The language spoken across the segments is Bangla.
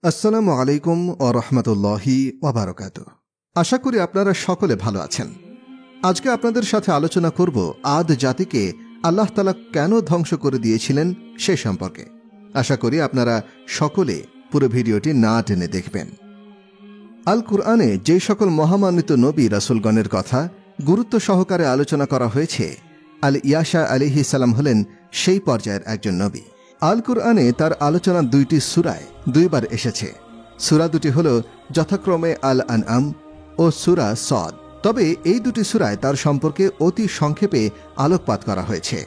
আসসালামু আলাইকুম ওয়া রাহমাতুল্লাহি ওয়া বারাকাতুহু। আশা করি আপনারা সকলে ভালো আছেন। আজকে আপনাদের সাথে আলোচনা করব আদ জাতিকে আল্লাহ তাআলা কেন ধ্বংস করে দিয়েছিলেন সে সম্পর্কে। আশা করি আপনারা সকলে পুরো ভিডিওটি না টেনে দেখবেন। আল কুরআনে যে সকল মহামান্বিত নবী রাসূলগণের কথা গুরুত্ব সহকারে আলোচনা করা হয়েছে, আল ইয়াশা আলাইহিস সালাম হলেন সেই পর্যায়ের একজন নবী। আল কুরআনে তার আলোচনা দুইটি সূরায় দুইবার এসেছে। সূরা দুটি হল যথাক্রমে আল আনআম ও সূরা সদ। তবে এই দুটি সূরায় তার সম্পর্কে অতি সংক্ষেপে আলোকপাত করা হয়েছে।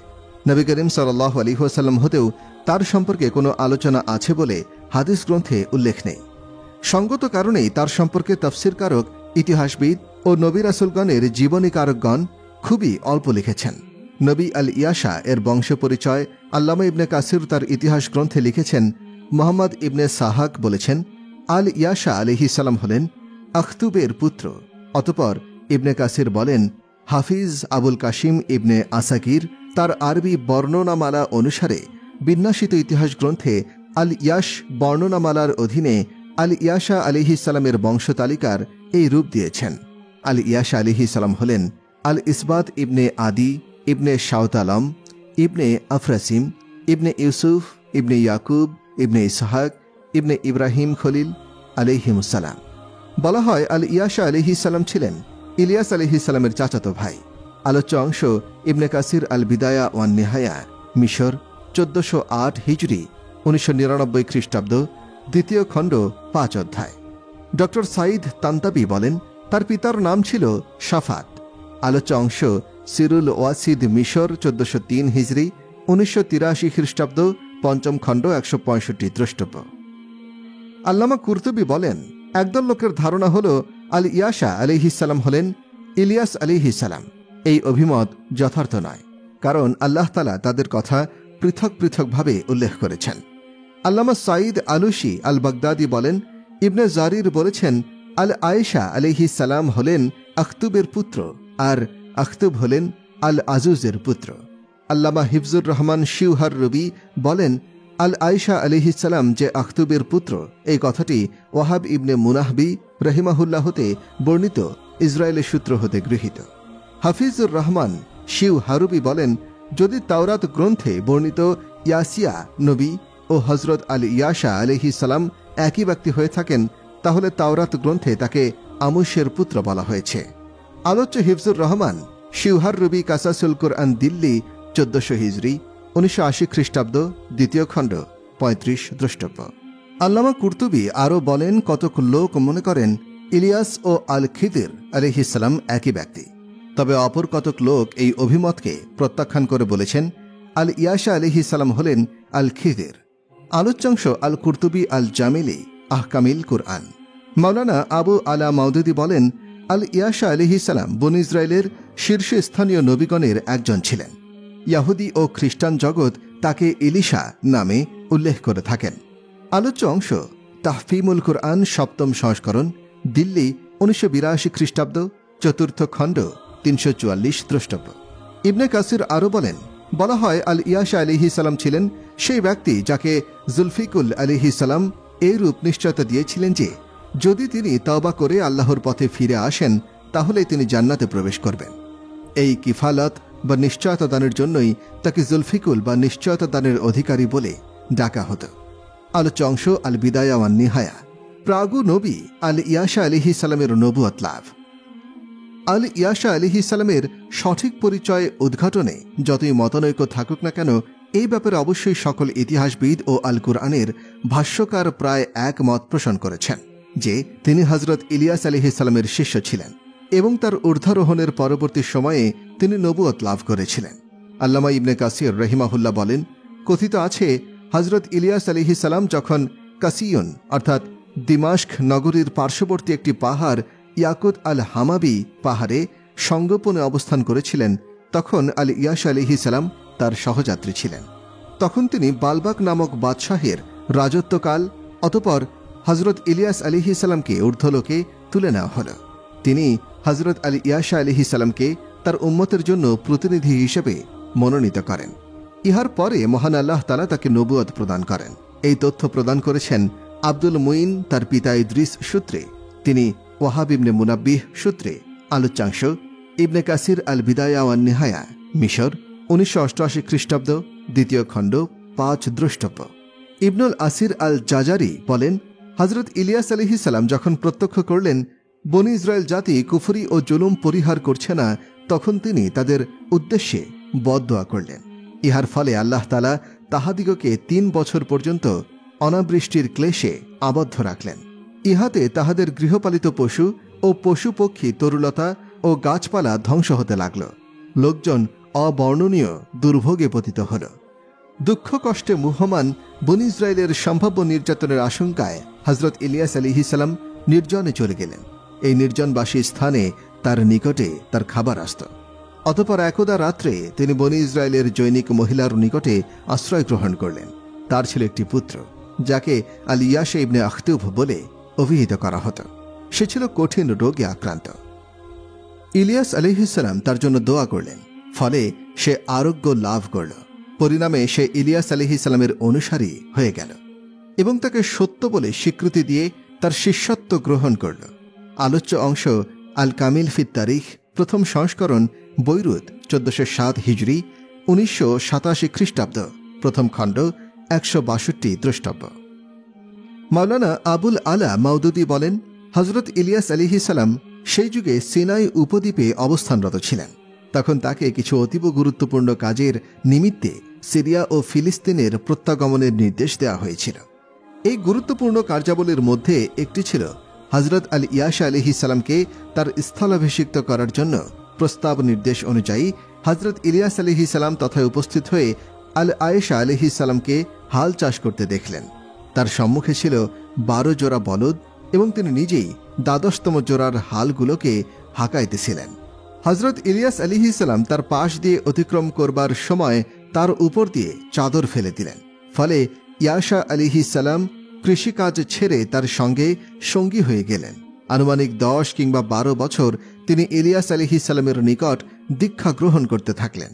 নবী করিম সাল্লাল্লাহু আলাইহি ওয়াসাল্লাম হতেও তার সম্পর্কে কোনো আলোচনা আছে বলে হাদিস গ্রন্থে উল্লেখ নেই। সঙ্গত কারণেই তার সম্পর্কে তাফসীরকারক, ইতিহাসবিদ ও নবী রাসূলগণের জীবনীকারকগণ খুবই অল্প লিখেছেন। নবী আল ইয়াশা এর বংশ পরিচয় আল্লামা ইবনে কাসির তার ইতিহাস গ্রন্থে লিখেছেন। মুহাম্মদ ইবনে সাহাক বলেছেন, আল ইয়াশা আলাইহিস সালাম হলেন আখতুবের পুত্র। অতঃপর ইবনে কাসির বলেন, হাফিজ আবুল কাসিম ইবনে আসাকির তার আরবি বর্ণনামালা অনুসারে বিন্যাসিত ইতিহাস গ্রন্থে আল ইয়াশ বর্ণনামালার অধীনে আল ইয়াশা আলাইহিস সালামের বংশ তালিকার এই রূপ দিয়েছেন। আল ইয়াশা আলাইহিস সালাম হলেন আল ইসবাত ইবনে আদি ইবনে শাওতালাম ইবনে আফরাসিম ইবনে ইউসুফ ইবনে ইয়াকুব ইবনে ইসহাক ইবনে ইব্রাহিম খলিল আলাইহিমুসসালাম। বলা হয় আল ইয়াশা আলাইহিস সালাম ছিলেন ইলিয়াস আলাইহিস সালামের চাচাতো ভাই। আলোচ্য অংশ ইবনে কাসির আল বিদায়া ওয়ান নিহায়া, মিশর, 1408 হিজরি, 1999 খ্রিস্টাব্দ, দ্বিতীয় খণ্ড, 5 অধ্যায়। ডক্টর সাইদ তান্তাবি বলেন, তার পিতার নাম ছিল শাফাত। আলোচ্য অংশ সিরুল ওয়াসিদ, মিশর, 1403 হিজরি, 1983 খ্রিস্টাব্দ, 5ম খণ্ড, 165 দ্রষ্টব্য। আল্লামা কুরতুবী বলেন, একদল লোকের ধারণা হল আল ইয়াশা আলাইহিস সালাম হলেন ইলিয়াস আলাইহিস সালাম। এই অভিমত যথার্থ নয়, কারণ আল্লাহ তাআলা তাদের কথা পৃথক পৃথকভাবে উল্লেখ করেছেন। আল্লামা সাইদ আলুশি আল বাগদাদি বলেন, ইবনে জারির বলেছেন আল আয়েশা আলাইহিস সালাম হলেন আখতুবের পুত্র, আর আখতুব হলেন আল আজুজের পুত্র। আল্লামা হিফজুর রহমান শিউহার রবি বলেন, আল আয়েশা আলাইহিস সালাম যে আখতুবের পুত্র, এই কথাটি ওয়াহাব ইবনে মুনাহবি রহিমাহুল্লাহ হতে বর্ণিত ইসরায়েলের সূত্র হতে গৃহীত। হাফিজুর রহমান শিউ হারুবি বলেন, যদি তাওরাত গ্রন্থে বর্ণিত ইয়াসিয়া নবী ও হজরত আল ইয়াশা আলাইহিস সালাম একই ব্যক্তি হয়ে থাকেন, তাহলে তাওরাত গ্রন্থে তাকে আমুশের পুত্র বলা হয়েছে। আলোচ্য হিফজুর রহমান শিউহার রবি কাসাসুল কুরআন, দিল্লি, 1400 হিজরি, 1980 খ্রিস্টাব্দ, দ্বিতীয় খণ্ড, 35 দ্রষ্টব্য। আল্লামা কুরতুবী আরও বলেন, কতক লোক মনে করেন ইলিয়াস ও আল খিদির আলাইহিস সালাম একই ব্যক্তি। তবে অপর কতক লোক এই অভিমতকে প্রত্যাখ্যান করে বলেছেন আল ইয়াশা আলাইহিস সালাম হলেন আল খিদির। আলোচ্যাংশ আল কুরতুবী আল জামিলি আহকামিল কুরআন। মাওলানা আবু আলা মাউদুদি বলেন, আল ইয়াশা আলাইহিস সালাম বনী ইসরায়েলের শীর্ষস্থানীয় নবীগণের একজন ছিলেন। ইয়াহুদি ও খ্রিস্টান জগৎ তাকে ইলিশা নামে উল্লেখ করে থাকেন। আলোচ্য অংশ তাহফিমুল কুরআন, 7ম সংস্করণ, দিল্লি, 1982 খ্রিস্টাব্দ, 4র্থ খণ্ড, 344 দ্রষ্টব্য। ইবনে কাসির আরও বলেন, বলা হয় আল ইয়াশা আলাইহিস সালাম ছিলেন সেই ব্যক্তি যাকে জুলফিকুল আলাইহিস সালাম এইরূপ নিশ্চয়তা দিয়েছিলেন যে যদি তিনি তওবা করে আল্লাহর পথে ফিরে আসেন তাহলে তিনি জান্নাতে প্রবেশ করবেন। এই কিফালত বা নিশ্চয়তা দানের জন্যই তাকে জুলফিকুল বা নিশ্চয়তা দানের অধিকারী বলে ডাকা হতো। আলোচ্য অংশ আল বিদায়া ওয়ান নিহায়া। প্রাগু নবী আল ইয়াশা আলাইহিস সালামের নবুয়ত লাভ। আল ইয়াশা আলাইহিস সালামের সঠিক পরিচয় উদ্ঘাটনে যতই মতানৈক্য থাকুক না কেন, এই ব্যাপারে অবশ্যই সকল ইতিহাসবিদ ও আল কুরআনের ভাষ্যকার প্রায় একমত পোষণ করেছেন যে তিনি হজরত ইলিয়াস আলাইহিস সালামের শিষ্য ছিলেন এবং তার ঊর্ধ্বারোহণের পরবর্তী সময়ে তিনি নবুয়ত লাভ করেছিলেন। আল্লামা ইবনে কাসির রহিমাহুল্লাহ বলেন, কথিত আছে হজরত ইলিয়াস আলাইহিস সালাম যখন কাসিয়ন অর্থাৎ দিমাশক নগরীর পার্শ্ববর্তী একটি পাহাড় ইয়াকুত আল হামাবি পাহাড়ে সঙ্গোপনে অবস্থান করেছিলেন, তখন আল ইয়াশা আলাইহিস সালাম তার সহযাত্রী ছিলেন। তখন তিনি বালবাক নামক বাদশাহের রাজত্বকাল। অতঃপর হজরত ইলিয়াস আলাইহিস সালামকে ঊর্ধ্বলোকে তুলে নেওয়া হল। তিনি হজরত আল ইয়াশা আলাইহিস সালামকে তার উম্মতের জন্য প্রতিনিধি হিসেবে মনোনীত করেন। ইহার পরে মহান আল্লাহ তাআলা তাকে নবুয়ত প্রদান করেন। এই তথ্য প্রদান করেছেন আব্দুল মুইন তার পিতা ইদ্রিস সূত্রে, তিনি ওয়াহাব ইবনে মুনাব্বিহ সূত্রে। আলোচ্যাংশ ইবনে কাসির আল বিদায়া ওয়ান নিহায়া, মিশর, 1988 খ্রিস্টাব্দ, 2য় খণ্ড, 5 দ্রষ্টব্য। ইবনুল আসির আল জাজারি বলেন, হজরত ইলিয়াস আলাইহিস সালাম যখন প্রত্যক্ষ করলেন বনি ইসরায়েল জাতি কুফরি ও জুলুম পরিহার করছে না, তখন তিনি তাদের উদ্দেশ্যে বদদোয়া করলেন। ইহার ফলে আল্লাহ তাআলা তাহাদিগকে 3 বছর পর্যন্ত অনাবৃষ্টির ক্লেশে আবদ্ধ রাখলেন। ইহাতে তাহাদের গৃহপালিত পশু ও পশু পক্ষী, তরুলতা ও গাছপালা ধ্বংস হতে লাগল। লোকজন অবর্ণনীয় দুর্ভোগে পতিত হল। দুঃখ কষ্টে মুহ্যমান বনি ইসরায়েলের সম্ভাব্য নির্যাতনের আশঙ্কায় হজরত ইলিয়াস আলাইহিস সালাম নির্জনে চলে গেলেন। এই নির্জনবাসী স্থানে তার নিকটে তার খাবার আসত। অতঃপর একদা রাত্রে তিনি বনি ইসরায়েলের জৈনিক মহিলার নিকটে আশ্রয় গ্রহণ করলেন। তার ছিল একটি পুত্র, যাকে আল ইয়াশা ইবনে আখতুব বলে অভিহিত করা হতো। সে ছিল কঠিন রোগে আক্রান্ত। ইলিয়াস আলাইহিস সালাম তার জন্য দোয়া করলেন, ফলে সে আরোগ্য লাভ করল। পরিণামে সে ইলিয়াস আলাইহিস সালামের অনুসারী হয়ে গেল এবং তাকে সত্য বলে স্বীকৃতি দিয়ে তার শিষ্যত্ব গ্রহণ করল। আলোচ্য অংশ আল কামিল ফিত তারিখ, প্রথম সংস্করণ, বৈরুত, 1407 হিজরি, 1987 খ্রিস্টাব্দ, প্রথম খণ্ড, 162 দ্রষ্টব্য। মাওলানা আবুল আলা মাউদুদি বলেন, হজরত ইলিয়াস আলাইহিস সালাম সেই যুগে সিনাই উপদ্বীপে অবস্থানরত ছিলেন। তখন তাকে কিছু অতীব গুরুত্বপূর্ণ কাজের নিমিত্তে সিরিয়া ও ফিলিস্তিনের প্রত্যাগমনের নির্দেশ দেওয়া হয়েছিল। এই গুরুত্বপূর্ণ কার্যাবলীর মধ্যে একটি ছিল হজরত আল ইয়াশা আলাইহিস সালামকে তার স্থলাভিষিক্ত করার জন্য প্রস্তাব নির্দেশ অনুযায়ী হজরত ইলিয়াস আলাইহিস সালাম তথায় উপস্থিত হয়ে আল আয়েশা আলাইহিস সালামকে হাল চাষ করতে দেখলেন। তার সম্মুখে ছিল 12 জোড়া বলদ এবং তিনি নিজেই 12তম জোড়ার হালগুলোকে হাঁকাইতেছিলেন। হজরত ইলিয়াস আলাইহিস সালাম তার পাশ দিয়ে অতিক্রম করবার সময় তার উপর দিয়ে চাদর ফেলে দিলেন। ফলে ইয়াশা আলাইহিস সালাম কৃষিকাজ ছেড়ে তার সঙ্গে সঙ্গী হয়ে গেলেন। আনুমানিক 10 কিংবা 12 বছর তিনি ইলিয়াস আলাইহিস সালামের নিকট দীক্ষা গ্রহণ করতে থাকলেন।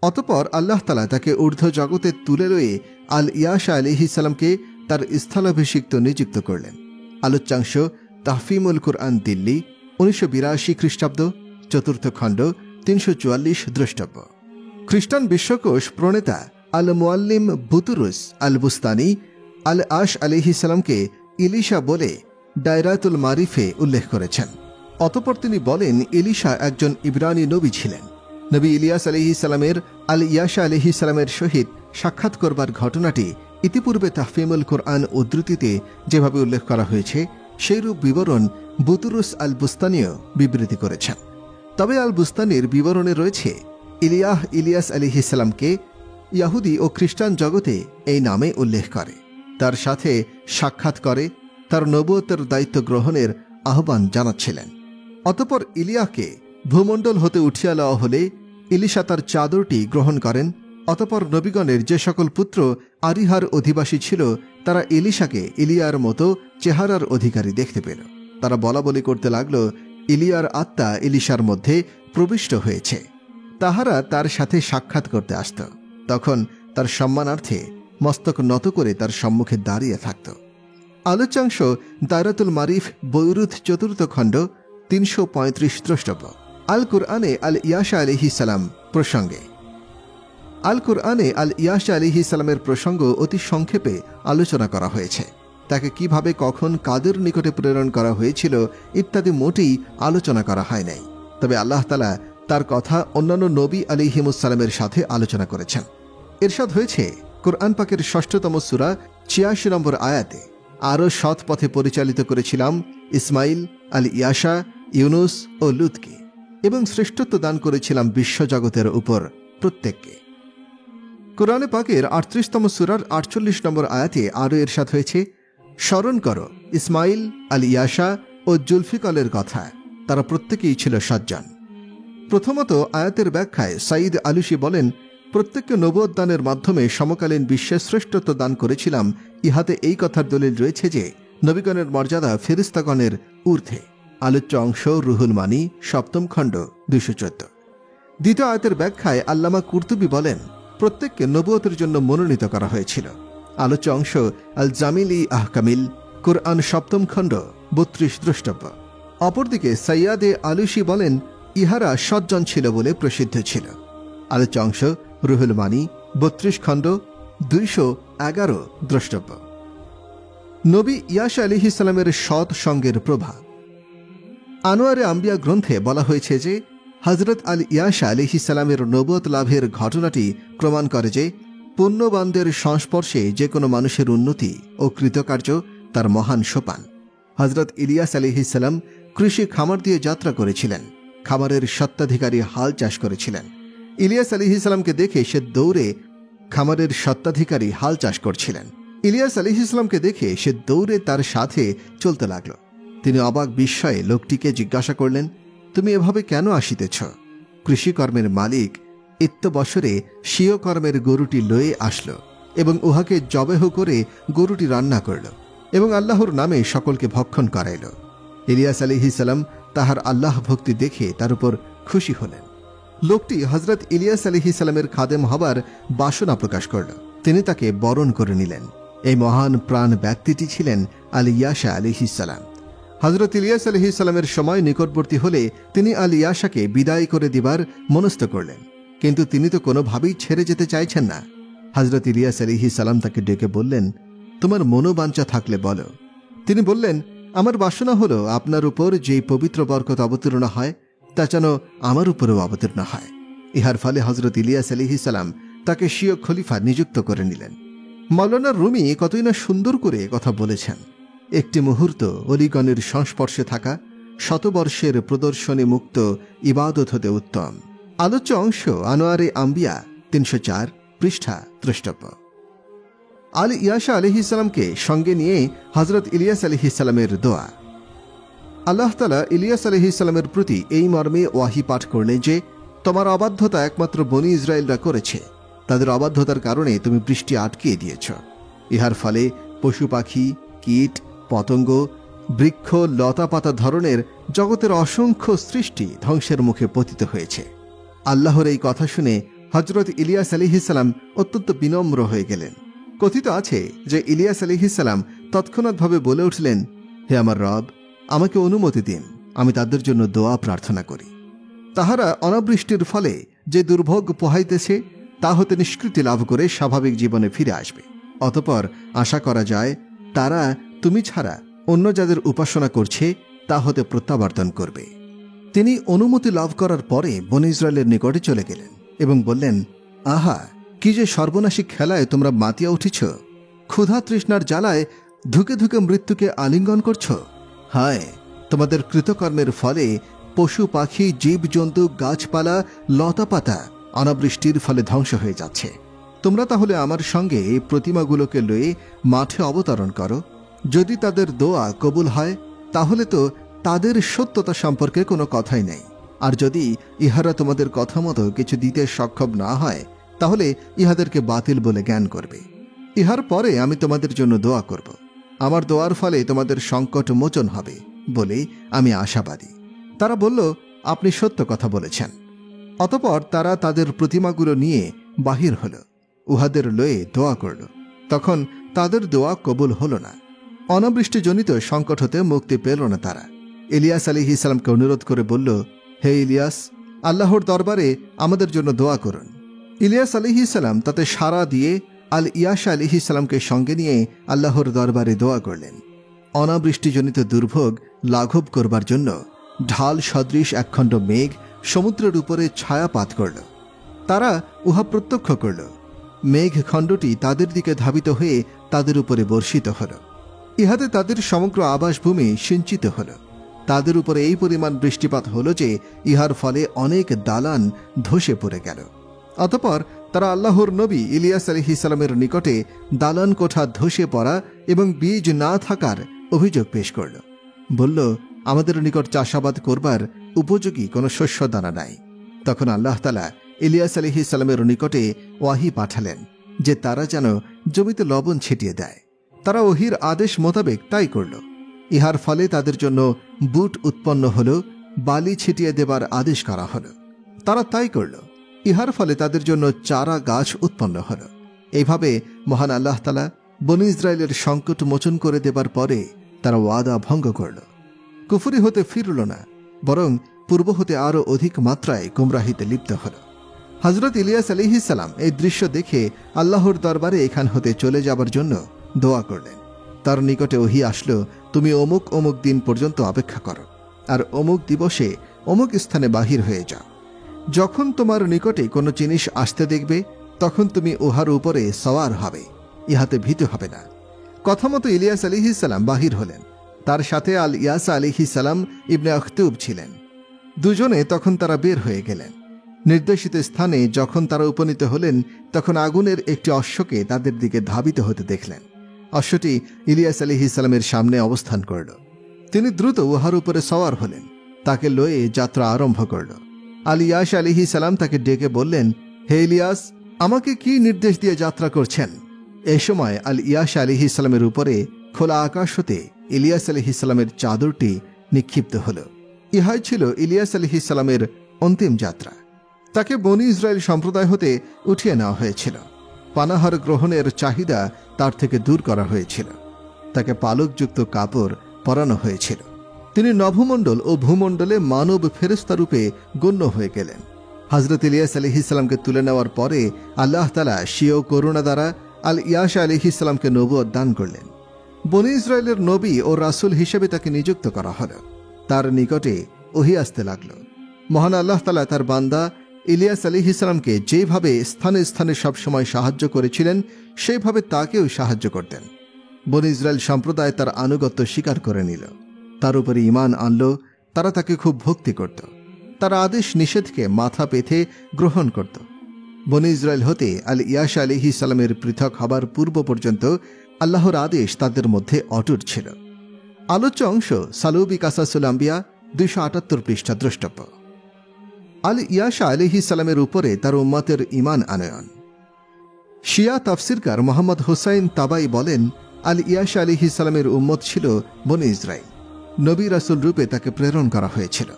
অতঃপর আল্লাহ তাআলা তাকে ঊর্ধ্ব জগতে তুলে লয়ে আল ইয়াশা আলাইহিস সালামকে তার স্থলাভিষিক্ত নিযুক্ত করলেন। আলোচ্যাংশ তাহফিমুল কুরআন, দিল্লি, 1982 খ্রিস্টাব্দ, 4th খণ্ড, 344 দ্রষ্টব্য। খ্রিস্টান বিশ্বকোষ প্রণেতা আল মুআল্লিম বুতুরুস আল বুস্তানি আল আশ আলাইহিস সালামকে ইলিশা বলে দায়রাতুল মারিফে উল্লেখ করেছেন। অতঃপর তিনি বলেন, ইলিশা একজন ইব্রানি নবী ছিলেন। নবী ইলিয়াস আলাইহিস সালামের আল ইয়াশা আলাইহিস সালামের সহিত সাক্ষাৎ করবার ঘটনাটি ইতিপূর্বে তাহফিমুল কুরআন উদ্ধৃতিতে যেভাবে উল্লেখ করা হয়েছে, সেইরূপ বিবরণ বুতুরুস আল বুস্তানিও বিবৃতি করেছেন। তবে আল বুস্তানির বিবরণে রয়েছে, ইলিয়াস আলাইহিস সালামকে ইয়াহুদি ও খ্রিস্টান জগতে এই নামে উল্লেখ করে, তার সাথে সাক্ষাৎ করে তার নবুয়তের দায়িত্ব গ্রহণের আহ্বান জানাচ্ছিলেন। অতঃপর ইলিয়াকে ভূমণ্ডল হতে উঠিয়া লওয়া হলে ইলিশা তার চাদরটি গ্রহণ করেন। অতঃপর নবীগণের যে সকল পুত্র আরিহার অধিবাসী ছিল, তারা ইলিশাকে ইলিয়ার মতো চেহারার অধিকারী দেখতে পেল। তারা বলাবলি করতে লাগল, ইলিয়ার আত্মা ইলিশার মধ্যে প্রবিষ্ট হয়েছে। তাহারা তার সাথে সাক্ষাৎ করতে আসত। তখন তার সম্মানার্থে মস্তক নত করে তার সম্মুখে দাঁড়িয়ে থাকত। আলোচ্যাংশ দায়রাতুল মারিফ, বৈরুত, 4th খণ্ড, 335 দ্রষ্টব্য। আল কুরআনে আল ইয়াশা আলাইহিস সালাম প্রসঙ্গে। আল কুরআনে আল ইয়াশা আলাইহিস সালামের প্রসঙ্গ অতি সংক্ষেপে আলোচনা করা হয়েছে। তাকে কিভাবে, কখন, কাদের নিকটে প্রেরণ করা হয়েছিল ইত্যাদি মোটেই আলোচনা করা হয় নাই। তবে আল্লাহ তাআলা তার কথা অন্যান্য নবী আলাইহিমুস সালামের সাথে আলোচনা করেছেন। ইরশাদ হয়েছে কুরআন পাকের 6তম সূরা 86 নম্বর আয়াতে, আরও সৎ পথে পরিচালিত করেছিলাম ইসমাইল, আল ইয়াশা, ইউনুস ও লুতকে, এবং শ্রেষ্ঠত্ব দান করেছিলাম বিশ্বজগতের উপর প্রত্যেককে। কুরআনে পাকের 38তম সূরার 48 নম্বর আয়াতে আরও ইরশাদ হয়েছে, স্মরণ করো ইসমাইল, আল ইয়াশা ও জুলফিকলের কথা, তারা প্রত্যেকেই ছিল সজ্জন। প্রথমত আয়াতের ব্যাখ্যায় সাঈদ আলুসি বলেন, প্রত্যেককে নবুয়ত দানের মাধ্যমে সমকালীন বিশ্বের শ্রেষ্ঠত্ব দান করেছিলাম। ইহাতে এই কথার দলিল রয়েছে যে নবীগণের মর্যাদা ফেরেশতাগণের ঊর্ধ্বে। আলোচ্য অংশ রুহুল মানি, 7ম খণ্ড, 214। দ্বিতীয় আয়াতের ব্যাখ্যায় আল্লামা কুরতুবী বলেন, প্রত্যেককে নবুয়তের জন্য মনোনীত করা হয়েছিল। আলোচ্য অংশ আল জামিল ই আহকামিল, কুরআন 7ম খণ্ড 32 দ্রষ্টব্য। অপরদিকে সৈয়দে আলুসি বলেন, ইহারা সজ্জন ছিল বলে প্রসিদ্ধ ছিল। আলোচ্য অংশ রুহুল মানি 32 খণ্ড 211 দ্রষ্টব্য। নবী ইয়াশা আলাইহিস সালামের সৎ সঙ্গের প্রভাব। আনোয়ারে আম্বিয়া গ্রন্থে বলা হয়েছে যে হযরত আল ইয়াশা আলাইহিস সালামের নবুয়ত লাভের ঘটনাটি প্রমাণ করে যে পুণ্যবানদের সংস্পর্শে যে কোনো মানুষের উন্নতি ও কৃতকার্য তার মহান সোপান। হযরত ইলিয়াস আলাইহিস সালাম কৃষি খামার দিয়ে যাত্রা করেছিলেন। খামারের স্বত্বাধিকারী হাল চাষ করেছিলেন। ইলিয়াস আলাইহিস সালামকে দেখে সে দৌড়ে খামারের স্বত্বাধিকারী হাল চাষ করছিলেন। ইলিয়াস আলাইহিস সালামকে দেখে সে দৌড়ে তার সাথে চলতে লাগল। তিনি অবাক বিস্ময়ে লোকটিকে জিজ্ঞাসা করলেন, তুমি এভাবে কেন আসিতেছ? কৃষিকর্মের মালিক ইত্যবসরে স্বীয় কর্মের গরুটি লয়ে আসল এবং উহাকে জবেহ করে গরুটি রান্না করল এবং আল্লাহর নামে সকলকে ভক্ষণ করাইল। ইলিয়াস আলাইহিস সালাম তাহার আল্লাহ ভক্তি দেখে তার উপর খুশি হলেন। লোকটি হযরত ইলিয়াস আলাইহিস সালামের খাদেম হবার বাসনা প্রকাশ করল। তিনি তাকে বরণ করে নিলেন। এই মহান প্রাণ ব্যক্তিটি ছিলেন আল ইয়াশা আলাইহিস সালাম। হযরত ইলিয়াস আলাইহিস সালামের সময় নিকটবর্তী হলে তিনি আল ইয়াশাকে বিদায় করে দিবার মনস্থ করলেন, কিন্তু তিনি তো কোনোভাবেই ছেড়ে যেতে চাইছেন না। হযরত ইলিয়াস আলাইহিস সালাম তাকে ডেকে বললেন, তোমার মনোবাঞ্ছা থাকলে বলো। তিনি বললেন, আমার বাসনা হলো আপনার উপর যেই পবিত্র বরকত অবতীর্ণ হয় তা যেন আমার উপরেও অবতীর্ণ হয়। ইহার ফলে হযরত ইলিয়াস আলাইহিস সালাম তাকে স্বীয় খলিফা নিযুক্ত করে নিলেন। মাওলানা রুমি কতই না সুন্দর করে কথা বলেছেন। একটি মুহূর্ত অলিগণের সংস্পর্শে থাকা শতবর্ষের প্রদর্শনী মুক্ত ইবাদত হতে উত্তম। আলোচ্য অংশ আনোয়ারে আম্বিয়া 304 পৃষ্ঠা দ্রষ্টব্য। আল ইয়াশা আলাইহিস সালামকে সঙ্গে নিয়ে হযরত ইলিয়াস আলাইহিস সালামের দোয়া। আল্লাহ তাআলা ইলিয়াস আলাইহিস সালামের প্রতি এই মর্মে ওয়াহি পাঠ করলেন যে তোমার অবাধ্যতা একমাত্র বনী ইসরায়েলরা করেছে। তাদের অবাধ্যতার কারণে তুমি বৃষ্টি আটকিয়ে দিয়েছ। ইহার ফলে পশু পাখি, কীট পতঙ্গ, বৃক্ষ, লতা পাতা ধরনের জগতের অসংখ্য সৃষ্টি ধ্বংসের মুখে পতিত হয়েছে। আল্লাহর এই কথা শুনে হযরত ইলিয়াস আলাইহিস সালাম অত্যন্ত বিনম্র হয়ে গেলেন। কথিত আছে যে ইলিয়াস আলাইহিস সালাম তৎক্ষণাৎভাবে বলে উঠলেন, হে আমার রব, আমাকে অনুমতি দিন, আমি তাদের জন্য দোয়া প্রার্থনা করি। তাহারা অনাবৃষ্টির ফলে যে দুর্ভোগ পোহাইতেছে তা হতে নিষ্কৃতি লাভ করে স্বাভাবিক জীবনে ফিরে আসবে। অতঃপর আশা করা যায় তারা তুমি ছাড়া অন্য যাদের উপাসনা করছে তা হতে প্রত্যাবর্তন করবে। তিনি অনুমতি লাভ করার পরে বনী ইসরায়েলের নিকটে চলে গেলেন এবং বললেন, আহা, কি যে সর্বনাশী খেলায় তোমরা মাতিয়া উঠিছ! ক্ষুধা তৃষ্ণার জ্বালায় ধুকে ধুকে মৃত্যুকে আলিঙ্গন করছ। হায়, তোমাদের কৃতকর্মের ফলে পশু পাখি, জীবজন্তু, গাছপালা, লতাপাতা অনাবৃষ্টির ফলে ধ্বংস হয়ে যাচ্ছে। তোমরা তাহলে আমার সঙ্গে এই প্রতিমাগুলোকে লয়ে মাঠে অবতরণ করো। যদি তাদের দোয়া কবুল হয় তাহলে তো তাদের সত্যতা সম্পর্কে কোনো কথাই নেই, আর যদি ইহারা তোমাদের কথা মতো কিছু দিতে সক্ষম না হয় তাহলে ইহাদেরকে বাতিল বলে জ্ঞান করবে। ইহার পরে আমি তোমাদের জন্য দোয়া করব। আমার দোয়ার ফলে তোমাদের সংকট মোচন হবে বলে আমি আশাবাদী। তারা বলল, আপনি সত্য কথা বলেছেন। অতঃপর তারা তাদের প্রতিমাগুলো নিয়ে বাহির হল, উহাদের লয়ে দোয়া করল। তখন তাদের দোয়া কবুল হল না। অনাবৃষ্টিজনিত সংকট হতে মুক্তি পেল না তারা। ইলিয়াস আলাইহিস সালামকে অনুরোধ করে বলল, হে ইলিয়াস, আল্লাহর দরবারে আমাদের জন্য দোয়া করুন। ইলিয়াস আলাইহিস সালাম তাতে সাড়া দিয়ে আল ইয়াশা আলাইহিস সালামকে সঙ্গে নিয়ে আল্লাহর দরবারে দোয়া করলেন। অনাবৃষ্টিজনিত দুর্ভোগ লাঘব করবার জন্য ঢাল সদৃশ একখণ্ড মেঘ সমুদ্রের উপরে ছায়াপাত করল। তারা উহা প্রত্যক্ষ করল। মেঘ খণ্ডটি তাদের দিকে ধাবিত হয়ে তাদের উপরে বর্ষিত হল। ইহাতে তাদের সমগ্র আবাসভূমি সিঞ্চিত হল। তাদের উপরে এই পরিমাণ বৃষ্টিপাত হল যে ইহার ফলে অনেক দালান ধসে পড়ে গেল। অতঃপর তারা আল্লাহর নবী ইলিয়াস আলাইহিস সালামের নিকটে দালান কোঠা ধসে পড়া এবং বীজ না থাকার অভিযোগ পেশ করল। বলল, আমাদের নিকট চাষাবাদ করবার উপযোগী কোনো শস্য দানা নাই। তখন আল্লাহ তাআলা ইলিয়াস আলাইহিস সালামের নিকটে ওয়াহি পাঠালেন যে তারা যেন জমিতে লবণ ছিটিয়ে দেয়। তারা ওহির আদেশ মোতাবেক তাই করল। ইহার ফলে তাদের জন্য বুট উৎপন্ন হল, বালি ছিটিয়ে দেবার আদেশ করা হল। তারা তাই করল। ইহার ফলে তাদের জন্য চারা গাছ উৎপন্ন হল। এইভাবে মহান আল্লাহ তাআলা বনী ইসরায়েলের সংকট মোচন করে দেবার পরে তারা ওয়াদা ভঙ্গ করল, কুফরি হতে ফিরল না, বরং পূর্ব হতে আরও অধিক মাত্রায় গুমরাহিতে লিপ্ত হল। হজরত ইলিয়াস আলাইহিসসালাম এই দৃশ্য দেখে আল্লাহর দরবারে এখান হতে চলে যাবার জন্য দোয়া করলেন। তার নিকটে ওহী আসলো, তুমি অমুক অমুক দিন পর্যন্ত অপেক্ষা করো, আর অমুক দিবসে অমুক স্থানে বাহির হয়ে যাও। যখন তোমার নিকটে কোনো জিনিস আসতে দেখবে, তখন তুমি উহার উপরে সওয়ার হবে, ইহাতে ভীত হবে না। কথা মতো ইলিয়াস আলাইহিসসালাম বাহির হলেন। তার সাথে আল ইয়াসা আলাইহিসসালাম ইবনে আখতুব ছিলেন। দুজনে তখন তারা বের হয়ে গেলেন। নির্দেশিত স্থানে যখন তারা উপনীত হলেন, তখন আগুনের একটি অশ্বকে তাদের দিকে ধাবিত হতে দেখলেন। অশ্বটি ইলিয়াস আলাইহিসসালামের সামনে অবস্থান করল। তিনি দ্রুত উহার উপরে সওয়ার হলেন, তাকে লয়ে যাত্রা আরম্ভ করল। আল ইয়াস আলাইহিসসালাম তাকে ডেকে বললেন, হে ইলিয়াস, আমাকে কি নির্দেশ দিয়ে যাত্রা করছেন? এই সময় আল ইয়াস আলাইহিসসালামের উপরে খোলা আকাশ হতে ইলিয়াস আলাইহিসসালামের চাদরটি নিক্ষিপ্ত হল। ইহাই ছিল ইলিয়াস আলাইহিসসালামের অন্তিম যাত্রা। তাকে বনী ইসরায়েল সম্প্রদায় হতে উঠিয়ে নেওয়া হয়েছিল। পানাহার গ্রহণের চাহিদা তার থেকে দূর করা হয়েছিল। তাকে পালকযুক্ত কাপড় পরানো হয়েছিল। তিনি নভমণ্ডল ও ভূমণ্ডলে মানব ফেরেশতা রূপে গণ্য হয়ে গেলেন। হজরত ইলিয়াস আলাইহিসসালামকে তুলে নেওয়ার পরে আল্লাহ তাআলা স্বীয় করুণা দ্বারা আল ইয়াস আলাইহিসসালামকে নবুয়ত দান করলেন। বনী ইসরায়েলের নবী ও রাসূল হিসেবে তাকে নিযুক্ত করা হল। তার নিকটে ওহী আসতে লাগল। মহান আল্লাহ তাআলা তার বান্দা ইলিয়াস আলাইহিসসালামকে যেভাবে স্থানে স্থানে সবসময় সাহায্য করেছিলেন, সেইভাবে তাকেও সাহায্য করতেন। বনী ইসরায়েল সম্প্রদায় তার আনুগত্য স্বীকার করে নিল, তার উপরে ঈমান আনল। তারা তাকে খুব ভক্তি করত। তারা আদেশ নিষেধকে মাথা পেতে গ্রহণ করত। বনী ইসরায়েল হতে আল ইয়াস আলাইহিসসালামের পৃথক হবার পূর্ব পর্যন্ত আল্লাহর আদেশ তাদের মধ্যে অটুট ছিল। আলোচ্য অংশ সালুবি কাসাসুল আম্বিয়া 278 পৃষ্ঠা দ্রষ্টব্য। আল ইয়াসা আলাইহিসসালামের উপরে তার উম্মতের ঈমান আনয়ন। শিয়া তাফসিরকার মোহাম্মদ হুসাইন তাবাই বলেন, আল ইয়াসা আলাইহিসসালামের উম্মত ছিল বনী ইসরায়েল। নবী রাসূল রূপে তাকে প্রেরণ করা হয়েছিল।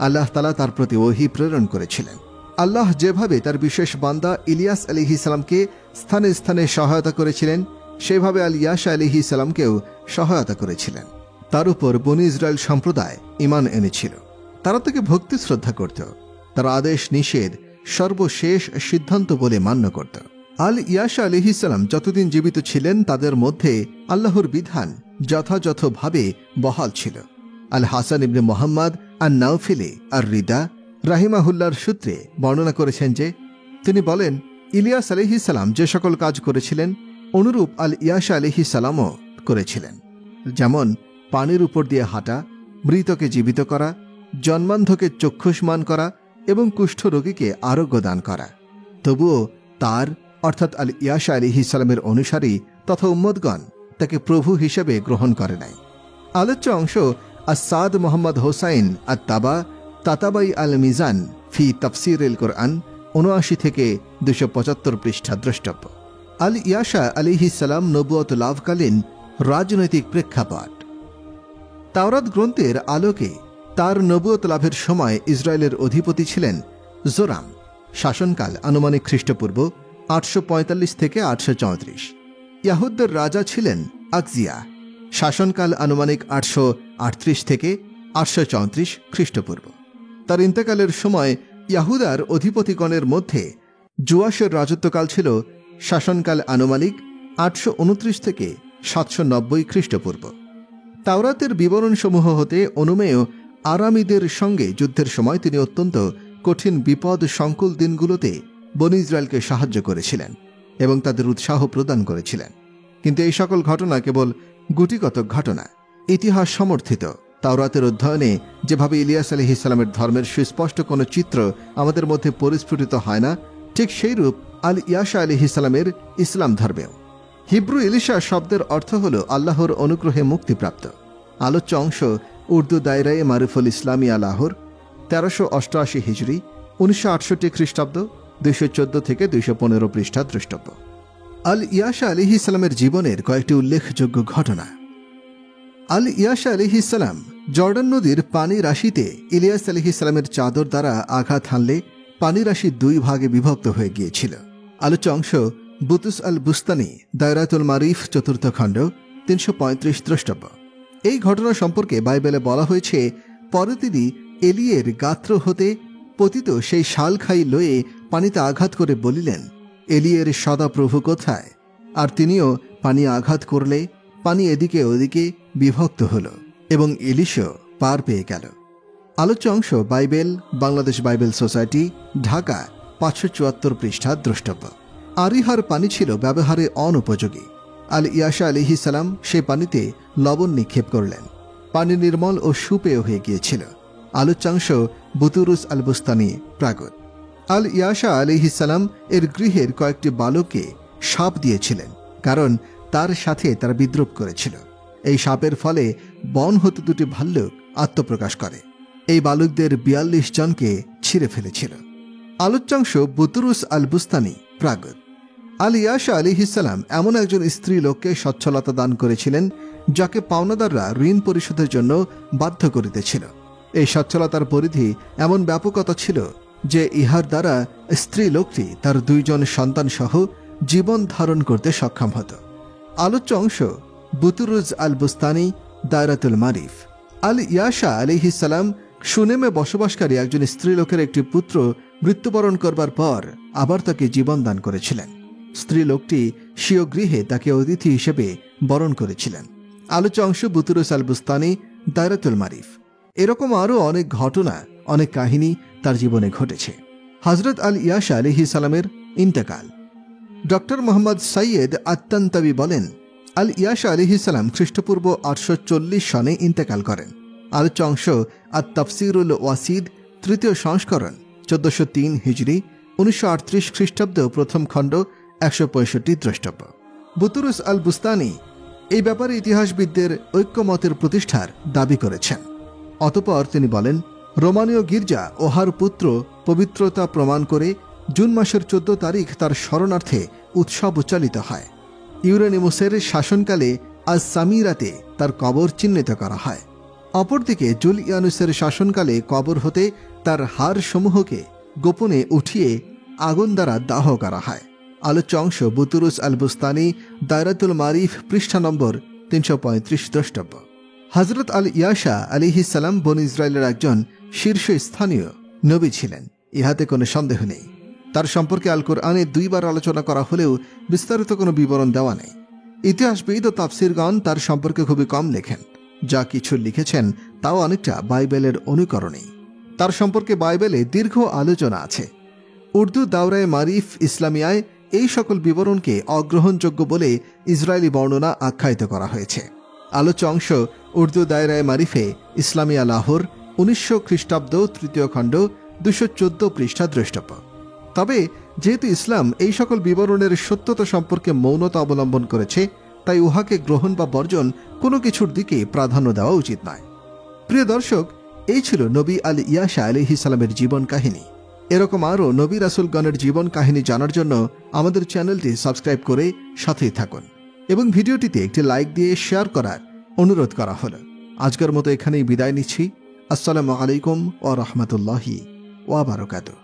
আল্লাহ তাআলা তার প্রতি ওহী প্রেরণ করেছিলেন। আল্লাহ যেভাবে তার বিশেষ বান্দা ইলিয়াস আলাইহিসসালামকে স্থানে স্থানে সহায়তা করেছিলেন, সেভাবে আল ইয়াসা আলাইহিসসালামকেও সহায়তা করেছিলেন। তার উপর বনী ইসরায়েল সম্প্রদায় ঈমান এনেছিল। তারা তাকে ভক্তি শ্রদ্ধা করত। তার আদেশ নিষেধ সর্বশেষ সিদ্ধান্ত বলে মান্য করত। আল ইয়াসা আলাইহিসসালাম যতদিন জীবিত ছিলেন, তাদের মধ্যে আল্লাহর বিধান যথাযথভাবে বহাল ছিল। আল হাসান ইবনে মুহাম্মদ আর নাউফিলি আর রিদা রাহিমাহুল্লাহর সূত্রে বর্ণনা করেছেন যে, তিনি বলেন, ইলিয়াস আলাইহিসসালাম যে সকল কাজ করেছিলেন, অনুরূপ আল ইয়াসা আলাইহিসসালামও করেছিলেন। যেমন পানির উপর দিয়ে হাঁটা, মৃতকে জীবিত করা, জন্মান্ধকে চক্ষুষ্মান করা এবং কুষ্ঠরোগীকে আরোগ্য দান করা। তবুও তার অর্থাৎ আল ইয়াসা আলাইহিসসালামের অনুসারী তথা উম্মতগণ তাকে প্রভু হিসেবে গ্রহণ করে নাই। আলোচ্য অংশ আসাদ মোহাম্মদ হোসাইন আর তাতাবাই আল মিজান ফি তাফসির এল কোরআন 79 থেকে 275 পৃষ্ঠা দ্রষ্টব্য। আল ইয়াসা আলাইহিসসালাম নবুয়ত লাভকালীন রাজনৈতিক প্রেক্ষাপট। তাওরাত গ্রন্থের আলোকে তার নবুয়ত লাভের সময় ইসরায়েলের অধিপতি ছিলেন জোরাম। শাসনকাল আনুমানিক খ্রিস্টপূর্ব 845 থেকে 834। ইয়াহুদদের রাজা ছিলেন আকজিয়া। শাসনকাল আনুমানিক 838 থেকে 834 খ্রিস্টপূর্ব। তার ইন্তেকালের সময় ইয়াহুদার অধিপতিগণের মধ্যে জোয়াশের রাজত্বকাল ছিল শাসনকাল আনুমানিক 829 থেকে 790 খ্রিস্টপূর্ব। তাওরাতের বিবরণসমূহ হতে অনুমেয় আরামীদের সঙ্গে যুদ্ধের সময় তিনি অত্যন্ত কঠিন বিপদ সংকুল দিনগুলোতে বনী ইসরায়েলকে সাহায্য করেছিলেন এবং তাদের উৎসাহ প্রদান করেছিলেন। কিন্তু এই সকল ঘটনা কেবল গুটিকত ঘটনা। ইতিহাস সমর্থিত তাওরাতের অধ্যয়নে যেভাবে ইলিয়াস আলাইহিসসালামের ধর্মের সুস্পষ্ট কোনো চিত্র আমাদের মধ্যে পরিস্ফুটিত হয় না, ঠিক সেইরূপ আল ইয়াসা আলাইহিসসালামের ইসলাম ধর্মেও। হিব্রু ইলিশা শব্দের অর্থ হল আল্লাহর অনুগ্রহে মুক্তিপ্রাপ্ত। আলোচ্য অংশ উর্দু দায়রায়ে মারুফুল ইসলামিয়া লাহোর 1388 হিজরি 1968 খ্রিস্টাব্দ 214 থেকে 215 পৃষ্ঠা দ্রষ্টব্য। আল ইয়াসা আলাইহিসসালামের জীবনের কয়েকটি উল্লেখযোগ্য ঘটনা। আল ইয়াসা আলাইহিসসালাম জর্ডান নদীর পানি রাশিতে ইলিয়াস আলাইহিসসালামের চাদর দ্বারা আঘাত হানলে পানি রাশি 2 ভাগে বিভক্ত হয়ে গিয়েছিল। আলোচ্য অংশ বুতুস আল বুস্তানি দায়রাতুল মারিফ 4th খণ্ড 335 দ্রষ্টব্য। এই ঘটনা সম্পর্কে বাইবেলে বলা হয়েছে, পরে তিনি এলিয়ের গাত্র হতে পতিত সেই শালখাই লয়ে পানিতে আঘাত করে বলিলেন, এলিয়ের সদাপ্রভু কোথায়? আর তিনিও পানি আঘাত করলে পানি এদিকে ওদিকে বিভক্ত হল এবং এলিশও পার পেয়ে গেল। আলোচ্য অংশ Bible, Bangladesh Bible society, Dhaka, 574 পৃষ্ঠা দ্রষ্টব্য। আরিহার পানি ছিল ব্যবহারে অনুপযোগী। আল ইয়াশা আলাইহিস সালাম সে পানিতে লবণ নিক্ষেপ করলেন। পানি নির্মল ও সুপেয় হয়ে গিয়েছিল। আলোচ্যাংশ বুতুরুস আল বুস্তানি প্রাগত। আল ইয়াশা আলাইহিস সালাম এর গৃহের কয়েকটি বালককে সাপ দিয়েছিলেন, কারণ তার সাথে তারা বিদ্রোপ করেছিল। এই সাপের ফলে বন হতে 2টি ভাল্লুক আত্মপ্রকাশ করে। এই বালকদের 42 জনকে ছিঁড়ে ফেলেছিল। আলোচ্যাংশ বুতুরুস আল বুস্তানি প্রাগত। আল ইয়াশা আলাইহিস সালাম এমন একজন স্ত্রী লোককে সচ্ছলতা দান করেছিলেন, যাকে পাওনাদাররা ঋণ পরিশোধের জন্য বাধ্য করিতেছিল। এই সচ্ছলতার পরিধি এমন ব্যাপকতা ছিল যে ইহার দ্বারা স্ত্রী লোকটি তার 2 জন সন্তান সহ জীবন ধারণ করতে সক্ষম হতো। আলোচ্য অংশ বুতুরুজ আল বুস্তানি দায়রাতুল মারিফ। আল ইয়াশা আলাইহিস সালাম সুনেমে বসবাসকারী একজন স্ত্রী লোকের একটি পুত্র মৃত্যুবরণ করবার পর আবার তাকে জীবন দান করেছিলেন। স্ত্রী লোকটি স্বীয় গৃহে তাকে অতিথি হিসেবে বরণ করেছিলেন। আলোচ্য অংশ বুতুরুস আল বুস্তানি দায়রাতুল মারিফ। এরকম আরও অনেক ঘটনা, অনেক কাহিনী তার জীবনে ঘটেছে। হযরত আল ইয়াশা আলাইহিস সালামের ইন্তেকাল। ডক্টর মোহাম্মদ সৈয়দ আত্তান্তাবি বলেন, আল ইয়াশা আলাইহিস সালাম খ্রিস্টপূর্ব 840 সনে ইন্তেকাল করেন। আলোচ্য অংশ আত তাফসিরুল ওয়াসিদ 3য় সংস্করণ 1403 হিজরি 1938 খ্রিস্টাব্দ 1ম খণ্ড 165 দ্রষ্টব্য। বুতুরুস আল বুস্তানি এই ব্যাপারে ইতিহাসবিদদের ঐক্যমতের প্রতিষ্ঠার দাবি করেছেন। অতঃপর তিনি বলেন, রোমানীয় গির্জা ওহার পুত্র পবিত্রতা প্রমাণ করে জুন মাসের 14 তারিখ তার স্মরণার্থে উৎসব উচ্চালিত হয়। ইউরেনিমুসের শাসনকালে আজ সামিরাতে তার কবর চিহ্নিত করা হয়। অপরদিকে জুলিয়ানুসের শাসনকালে কবর হতে তার হাড় সমূহকে গোপনে উঠিয়ে আগুন দ্বারা দাহ করা হয়। আলোচ্য অংশ বুতুরুস আল বুস্তানি দায়রাতুল মারিফ পৃষ্ঠা নম্বর 335 দ্রষ্টব্য। হযরত আল ইয়াশা আলাইহিস সালাম বনী ইসরায়েলের একজন শীর্ষস্থানীয় নবী ছিলেন, ইহাতে কোনো সন্দেহ নেই। তার সম্পর্কে আল কোরআনে 2 বার আলোচনা করা হলেও বিস্তারিত কোনো বিবরণ দেওয়া নেই। ইতিহাসবিদ ও তাফসিরগণ তার সম্পর্কে খুবই কম লেখেন। যা কিছু লিখেছেন তাও অনেকটা বাইবেলের অনুকরণেই। তার সম্পর্কে বাইবেলে দীর্ঘ আলোচনা আছে। উর্দু দাওরায়ে মারিফ ইসলামিয়ায় এই সকল বিবরণকে অগ্রহণযোগ্য বলে ইসরায়েলি বর্ণনা আখ্যায়িত করা হয়েছে। আলোচ্য অংশ উর্দু দায়রায়ে মারিফে ইসলামিয়া লাহোর 1900 খ্রিস্টাব্দ 3য় খণ্ড 214 পৃষ্ঠা দ্রষ্টব্য। তবে যেহেতু ইসলাম এই সকল বিবরণের সত্যতা সম্পর্কে মৌনতা অবলম্বন করেছে, তাই উহাকে গ্রহণ বা বর্জন কোনো কিছুর দিকে প্রাধান্য দেওয়া উচিত নয়। প্রিয় দর্শক, এই ছিল নবী আল ইয়াশা আলাইহিস সালামের জীবন কাহিনী। এরকম আরও নবী রাসূলগণের জীবন কাহিনী জানার জন্য আমাদের চ্যানেলটি সাবস্ক্রাইব করে সাথেই থাকুন এবং ভিডিওটিতে একটি লাইক দিয়ে শেয়ার করার অনুরোধ করা হলো। আজকের মতো এখানেই বিদায় নিচ্ছি। আসসালামু আলাইকুম ওয়া রাহমাতুল্লাহি ওয়া বারাকাতুহু।